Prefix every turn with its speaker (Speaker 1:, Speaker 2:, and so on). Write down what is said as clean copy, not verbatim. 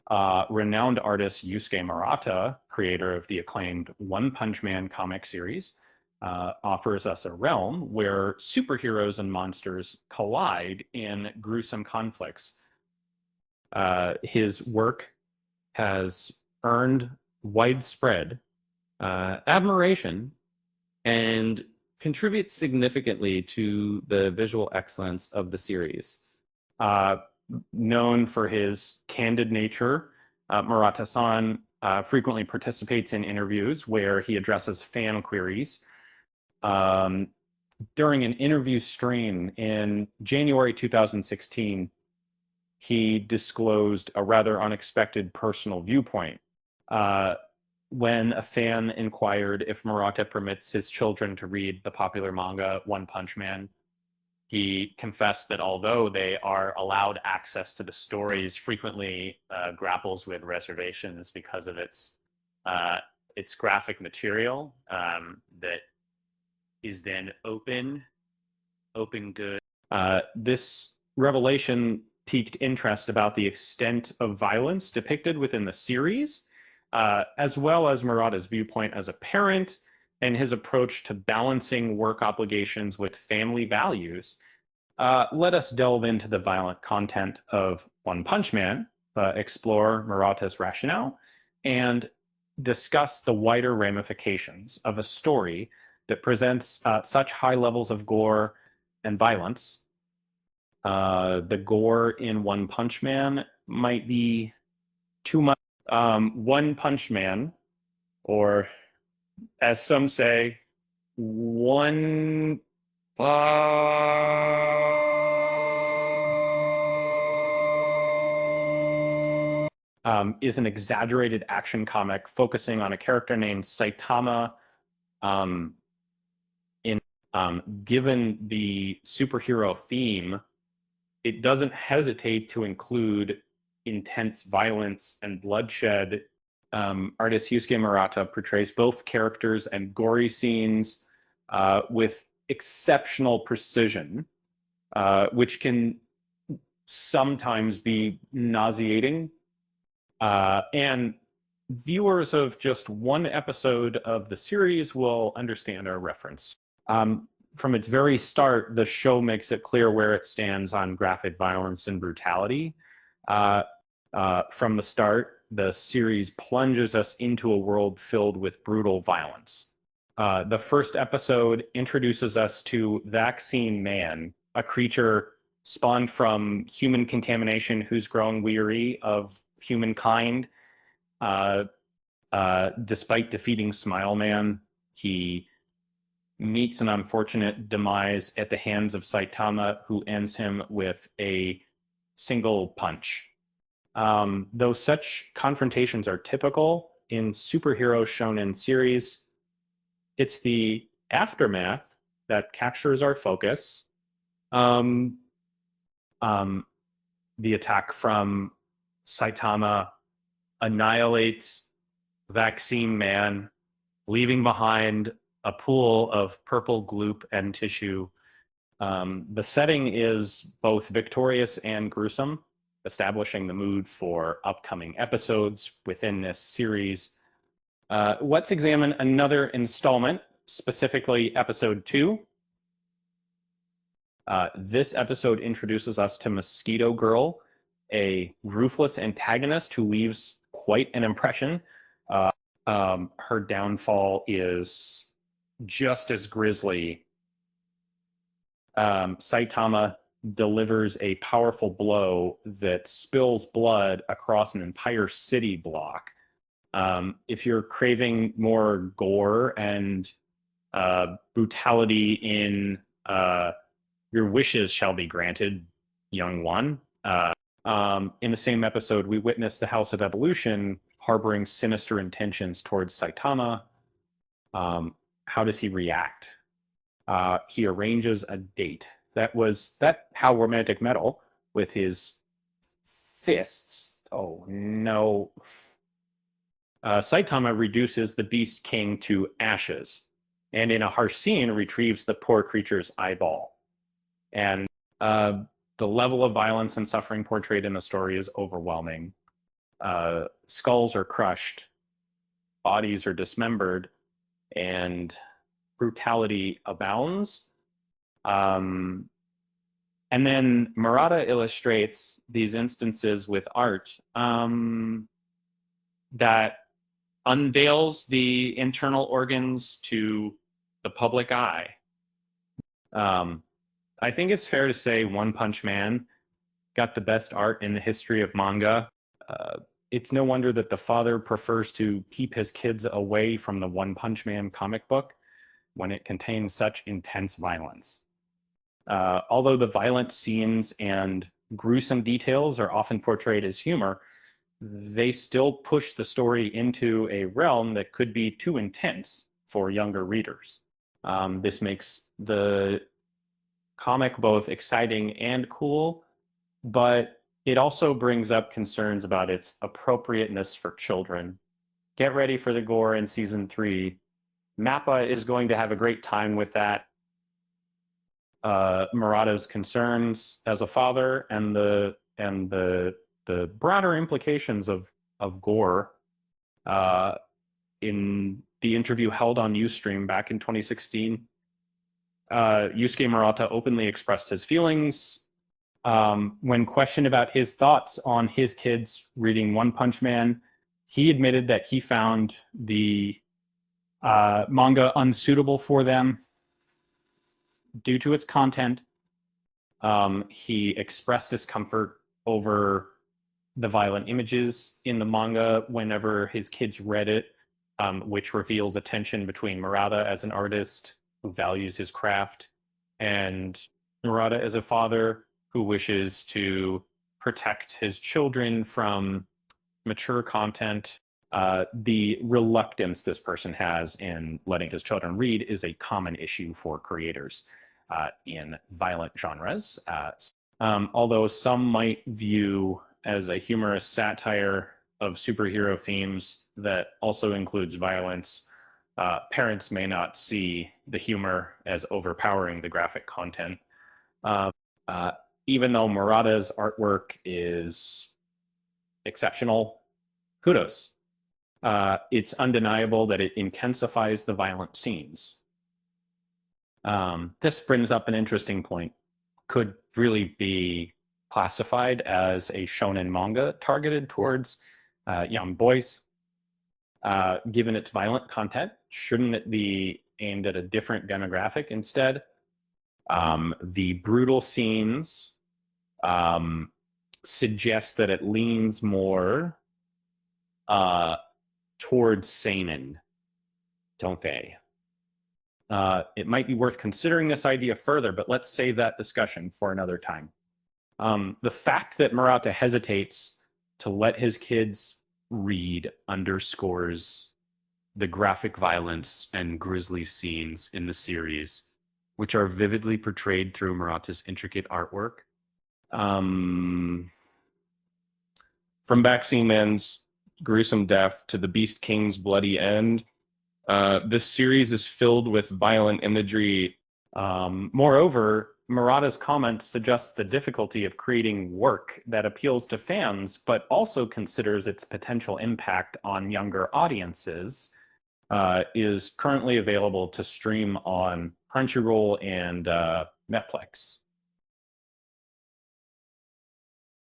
Speaker 1: Renowned artist Yusuke Murata, creator of the acclaimed One Punch Man comic series, offers us a realm where superheroes and monsters collide in gruesome conflicts. His work has earned widespread admiration and contributes significantly to the visual excellence of the series. Uh, Known for his candid nature, Murata-san frequently participates in interviews where he addresses fan queries. Um, During an interview stream in January 2016, he disclosed a rather unexpected personal viewpoint. Uh, when a fan inquired if Murata permits his children to read the popular manga One Punch Man, he confessed that although they are allowed access to the stories, frequently grapples with reservations because of its graphic material that is then open good. This revelation piqued interest about the extent of violence depicted within the series, as well as Murata's viewpoint as a parent and his approach to balancing work obligations with family values. Let us delve into the violent content of One Punch Man, explore Murata's rationale, and discuss the wider ramifications of a story that presents such high levels of gore and violence. The gore in One Punch Man might be too much. One Punch Man, or as some say, one. Is an exaggerated action comic focusing on a character named Saitama. Um, Given the superhero theme, it doesn't hesitate to include intense violence and bloodshed. Artist Yusuke Murata portrays both characters and gory scenes with exceptional precision, which can sometimes be nauseating. And viewers of just one episode of the series will understand our reference. From its very start, the show makes it clear where it stands on graphic violence and brutality. From the start, the series plunges us into a world filled with brutal violence. The first episode introduces us to Vaccine Man, a creature spawned from human contamination who's grown weary of humankind. Despite defeating Smile Man, he meets an unfortunate demise at the hands of Saitama, who ends him with a single punch. Though such confrontations are typical in superhero shonen series, it's the aftermath that captures our focus. Um, the attack from Saitama annihilates Vaccine Man, leaving behind a pool of purple gloop and tissue. The setting is both victorious and gruesome, establishing the mood for upcoming episodes within this series. Let's examine another installment, specifically episode 2. This episode introduces us to Mosquito Girl, a ruthless antagonist who leaves quite an impression. Her downfall is just as grisly. Saitama delivers a powerful blow that spills blood across an entire city block. If you're craving more gore and brutality in your wishes shall be granted, young one. In the same episode, we witness the House of Evolution harboring sinister intentions towards Saitama. How does he react? He arranges a date. That how romantic metal with his fists. Oh no. Saitama reduces the Beast King to ashes, and in a harsh scene retrieves the poor creature's eyeball. And the level of violence and suffering portrayed in the story is overwhelming. skulls are crushed, bodies are dismembered, and brutality abounds. And then Murata illustrates these instances with art that unveils the internal organs to the public eye. I think it's fair to say One Punch Man got the best art in the history of manga. Uh, it's no wonder that the father prefers to keep his kids away from the One Punch Man comic book when it contains such intense violence. Although the violent scenes and gruesome details are often portrayed as humor, they still push the story into a realm that could be too intense for younger readers. This makes the comic both exciting and cool, but it also brings up concerns about its appropriateness for children. Get ready for the gore in season 3. Mappa is going to have a great time with that. Murata's concerns as a father and the broader implications of gore in the interview held on Ustream back in 2016. Yusuke Murata openly expressed his feelings when questioned about his thoughts on his kids reading One Punch Man. He admitted that he found the manga unsuitable for them due to its content. He expressed discomfort over the violent images in the manga whenever his kids read it, which reveals a tension between Murata as an artist who values his craft and Murata as a father who wishes to protect his children from mature content. The reluctance this person has in letting his children read is a common issue for creators in violent genres. Although some might view as a humorous satire of superhero themes that also includes violence, parents may not see the humor as overpowering the graphic content. Even though Murata's artwork is exceptional, kudos. It's undeniable that it intensifies the violent scenes. This brings up an interesting point. Could really be classified as a shonen manga targeted towards young boys. Given its violent content, shouldn't it be aimed at a different demographic instead? The brutal scenes suggest that it leans more towards seinen, don't they? It might be worth considering this idea further, but let's save that discussion for another time. The fact that Murata hesitates to let his kids read underscores the graphic violence and grisly scenes in the series, which are vividly portrayed through Murata's intricate artwork. From Vaccine Man's gruesome death to the Beast King's bloody end, this series is filled with violent imagery. Moreover, Murata's comments suggest the difficulty of creating work that appeals to fans, but also considers its potential impact on younger audiences. Is currently available to stream on Crunchyroll and Netflix.